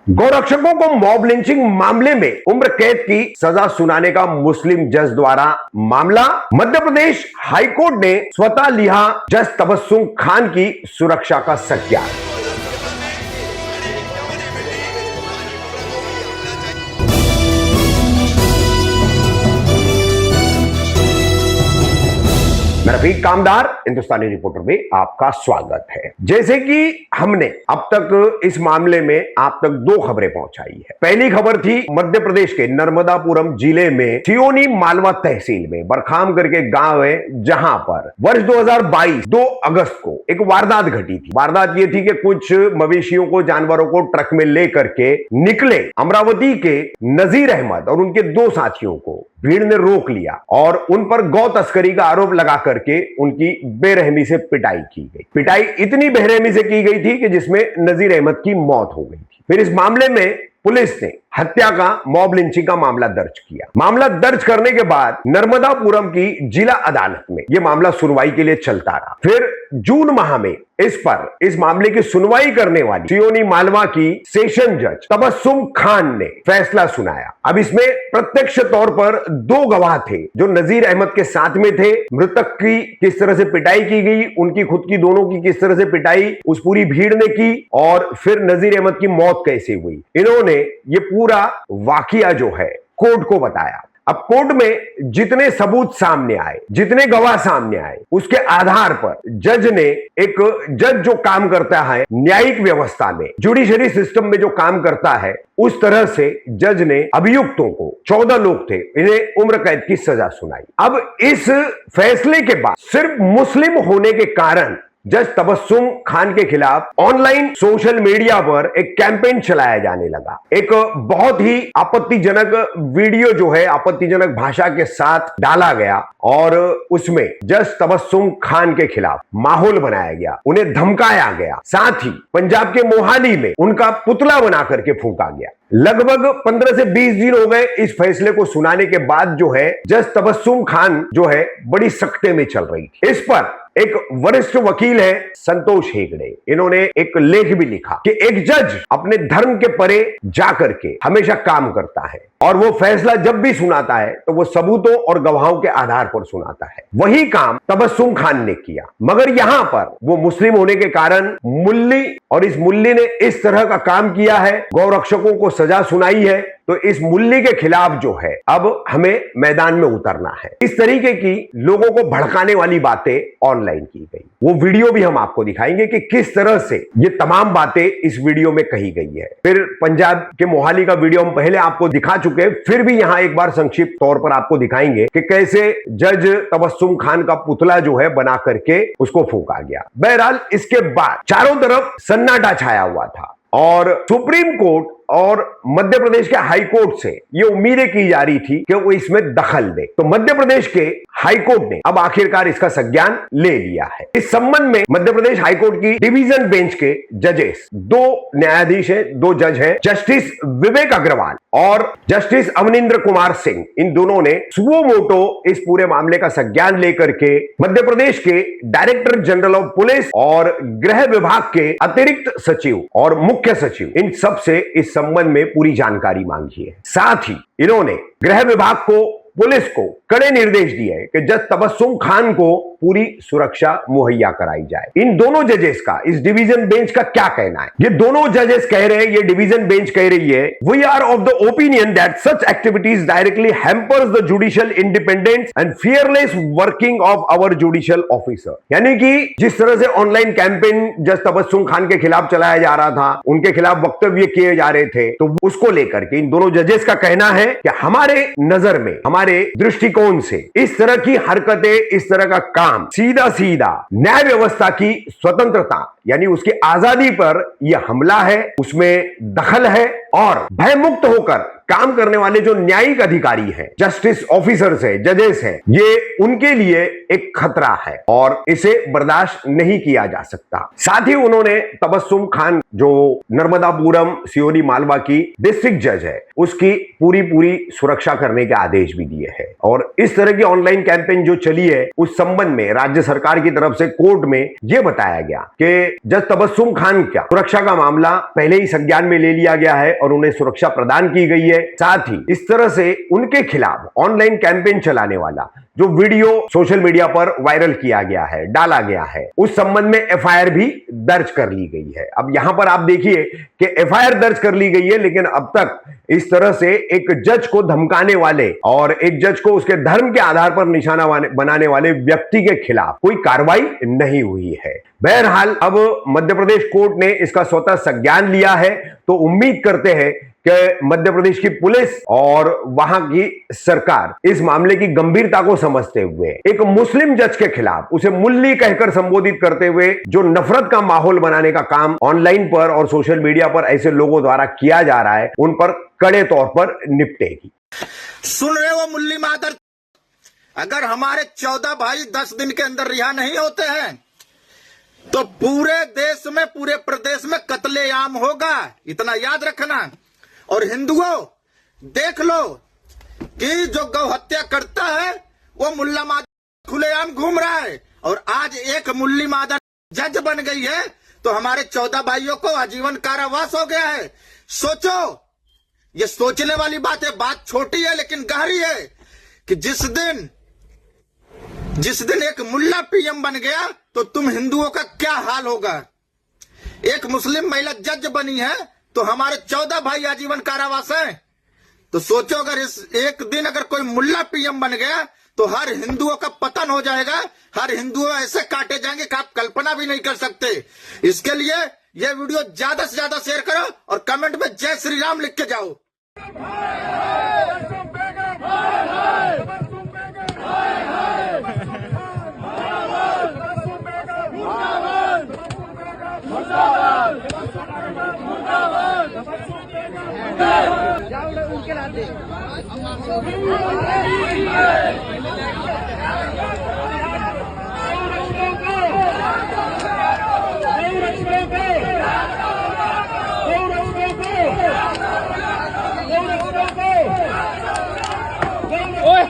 गौरक्षकों को mob lynching मामले में उम्र कैद की सजा सुनाने का मुस्लिम जज द्वारा मामला। मध्य प्रदेश हाईकोर्ट ने स्वतः लिया जज तबस्सुम खान की सुरक्षा का संज्ञान। मैं रफीक कामदार हिंदुस्तानी रिपोर्टर में आपका स्वागत है। जैसे कि हमने अब तक इस मामले में आप तक दो खबरें पहुंचाई है। पहली खबर थी मध्य प्रदेश के नर्मदापुरम जिले में सियोनी मालवा तहसील में बरखाम करके गांव है, जहां पर वर्ष 2022 2 अगस्त को एक वारदात घटी थी। वारदात ये थी कि कुछ मवेशियों को, जानवरों को ट्रक में लेकर के निकले अमरावती के नजीर अहमद और उनके 2 साथियों को भीड़ ने रोक लिया और उन पर गौ तस्करी का आरोप लगा करके उनकी बेरहमी से पिटाई की गई। पिटाई इतनी बेरहमी से की गई थी कि जिसमें नजीर अहमद की मौत हो गई थी। फिर इस मामले में पुलिस ने हत्या का, मॉब लिंचिंग का मामला दर्ज किया। मामला दर्ज करने के बाद नर्मदापुरम की जिला अदालत में यह मामला सुनवाई के लिए चलता रहा। फिर जून माह में इस मामले की सुनवाई करने वाली सियोनी मालवा की सेशन जज तबस्सुम खान ने फैसला सुनाया। अब इसमें प्रत्यक्ष तौर पर 2 गवाह थे जो नजीर अहमद के साथ में थे। मृतक की किस तरह से पिटाई की गई, उनकी खुद की, दोनों की किस तरह से पिटाई उस पूरी भीड़ ने की और फिर नजीर अहमद की मौत कैसे हुई, इन्होंने ये पूरा वाकया जो है कोर्ट को बताया। अब कोर्ट में जितने सबूत सामने आए, जितने गवाह सामने आए, उसके आधार पर जज जो काम करता है न्यायिक व्यवस्था में, जुडिशरी सिस्टम में जो काम करता है, उस तरह से जज ने अभियुक्तों को, 14 लोग थे, इन्हें उम्र कैद की सजा सुनाई। अब इस फैसले के बाद सिर्फ मुस्लिम होने के कारण जज तबस्सुम खान के खिलाफ ऑनलाइन सोशल मीडिया पर एक कैंपेन चलाया जाने लगा। एक बहुत ही आपत्तिजनक वीडियो जो है आपत्तिजनक भाषा के साथ डाला गया और उसमें जज तबस्सुम खान के खिलाफ माहौल बनाया गया, उन्हें धमकाया गया। साथ ही पंजाब के मोहाली में उनका पुतला बना करके फूंका गया। लगभग 15 से 20 दिन हो गए इस फैसले को सुनाने के बाद जो है जज तबस्सुम खान जो है बड़ी सख्ते में चल रही थी। इस पर एक वरिष्ठ वकील है संतोष हेगड़े, इन्होंने एक लेख भी लिखा कि एक जज अपने धर्म के परे जाकर के हमेशा काम करता है और वो फैसला जब भी सुनाता है तो वो सबूतों और गवाहों के आधार पर सुनाता है। वही काम तबस्सुम खान ने किया, मगर यहां पर वो मुस्लिम होने के कारण मुल्ली, और इस मुल्ली ने इस तरह का काम किया है, गौरक्षकों को सजा सुनाई है, तो इस मुल्ली के खिलाफ जो है अब हमें मैदान में उतरना है। इस तरीके की लोगों को भड़काने वाली बातें ऑनलाइन की गई। वो वीडियो भी हम आपको दिखाएंगे कि किस तरह से ये तमाम बातें इस वीडियो में कही गई है। फिर पंजाब के मोहाली का वीडियो हम पहले आपको दिखा चुके हैं, फिर भी यहां एक बार संक्षिप्त तौर पर आपको दिखाएंगे कि कैसे जज तबस्सुम खान का पुतला जो है बना करके उसको फूंका गया। बहरहाल इसके बाद चारों तरफ सन्नाटा छाया हुआ था और सुप्रीम कोर्ट और मध्य प्रदेश के हाई कोर्ट से ये उम्मीदें की जा रही थी कि वो इसमें दखल दे। तो मध्य प्रदेश के हाई कोर्ट ने अब आखिरकार इसका संज्ञान ले लिया है। इस संबंध में मध्य प्रदेश हाई कोर्ट की डिवीजन बेंच के जजेस, 2 न्यायाधीश हैं, 2 जज हैं, जस्टिस विवेक अग्रवाल और जस्टिस अवनिंद्र कुमार सिंह, इन दोनों ने सुओ मोटो इस पूरे मामले का संज्ञान लेकर के मध्य प्रदेश के डायरेक्टर जनरल ऑफ पुलिस और गृह विभाग के अतिरिक्त सचिव और मुख्य सचिव, इन सब से इस संबंध में पूरी जानकारी मांगी है। साथ ही इन्होंने गृह विभाग को, पुलिस को कड़े निर्देश दिए हैं कि जज तबस्सुम खान को पूरी सुरक्षा मुहैया कराई जाए। इन दोनों जजेस का, इस डिवीजन बेंच का क्या कहना है? ये दोनों जजेस कह रहे हैं, ये डिवीजन बेंच कह रही है, we are of the opinion that such activities directly hampers the judicial independence and fearless working of our judicial officer. यानी कि जिस तरह से ऑनलाइन कैंपेन जज तबस्सुम खान के खिलाफ चलाया जा रहा था, उनके खिलाफ वक्तव्य किए जा रहे थे, तो उसको लेकर के इन दोनों जजेस का कहना है कि हमारे नजर में, हमारे दृष्टिकोण से इस तरह की हरकतें, इस तरह का काम सीधा सीधा न्याय व्यवस्था की स्वतंत्रता यानी उसकी आजादी पर यह हमला है, उसमें दखल है और भयमुक्त होकर काम करने वाले जो न्यायिक अधिकारी हैं, जस्टिस ऑफिसर्स हैं, जजेस हैं, ये उनके लिए एक खतरा है और इसे बर्दाश्त नहीं किया जा सकता। साथ ही उन्होंने तबस्सुम खान जो नर्मदापुरम सियोनी मालवा की डिस्ट्रिक्ट जज है, उसकी पूरी सुरक्षा करने के आदेश भी दिए हैं। और इस तरह की ऑनलाइन कैंपेन जो चली है, उस संबंध में राज्य सरकार की तरफ से कोर्ट में यह बताया गया कि जज तबस्सुम खान का सुरक्षा का मामला पहले ही संज्ञान में ले लिया गया है और उन्हें सुरक्षा प्रदान की गई है। साथ ही इस तरह से उनके खिलाफ ऑनलाइन कैंपेन चलाने वाला जो वीडियो सोशल मीडिया पर वायरल किया गया है, डाला गया है, उस संबंध में एफआईआर भी दर्ज कर ली गई है। अब यहां पर आप देखिए कि एफआईआर दर्ज कर ली गई है, लेकिन अब तक इस तरह से एक जज को धमकाने वाले और एक जज को उसके धर्म के आधार पर निशाना बनाने वाले व्यक्ति के खिलाफ कोई कार्रवाई नहीं हुई है। बहरहाल अब मध्य प्रदेश कोर्ट ने इसका स्वतः संज्ञान लिया है, तो उम्मीद करते हैं कि मध्य प्रदेश की पुलिस और वहां की सरकार इस मामले की गंभीरता को समझते हुए एक मुस्लिम जज के खिलाफ उसे मुल्ली कहकर संबोधित करते हुए जो नफरत का माहौल बनाने का काम ऑनलाइन पर और सोशल मीडिया पर ऐसे लोगों द्वारा किया जा रहा है, उन पर कड़े तौर पर निपटेगी। सुन रहे हो मुल्ली मादर, अगर हमारे 14 भाई 10 दिन के अंदर रिहा नहीं होते हैं तो पूरे देश में, पूरे प्रदेश में कत्लेआम होगा, इतना याद रखना। और हिंदुओं देख लो कि जो गौ हत्या करता है वो मुल्ला मादर खुलेआम घूम रहा है, और आज एक मुल्ली मादर जज बन गई है तो हमारे 14 भाइयों को आजीवन कारावास हो गया है। सोचो, ये सोचने वाली बात है, बात छोटी है लेकिन गहरी है कि जिस दिन एक मुल्ला पीएम बन गया तो तुम हिंदुओं का क्या हाल होगा। एक मुस्लिम महिला जज बनी है तो हमारे 14 भाई आजीवन कारावास है। तो सोचो, अगर इस एक दिन अगर कोई मुल्ला पीएम बन गया तो हर हिंदुओं का पतन हो जाएगा, हर हिंदुओं ऐसे काटे जाएंगे कि आप कल्पना भी नहीं कर सकते। इसके लिए यह वीडियो ज्यादा से ज्यादा शेयर करो और कमेंट में जय श्री राम लिख के जाओ। उनके लाते ओए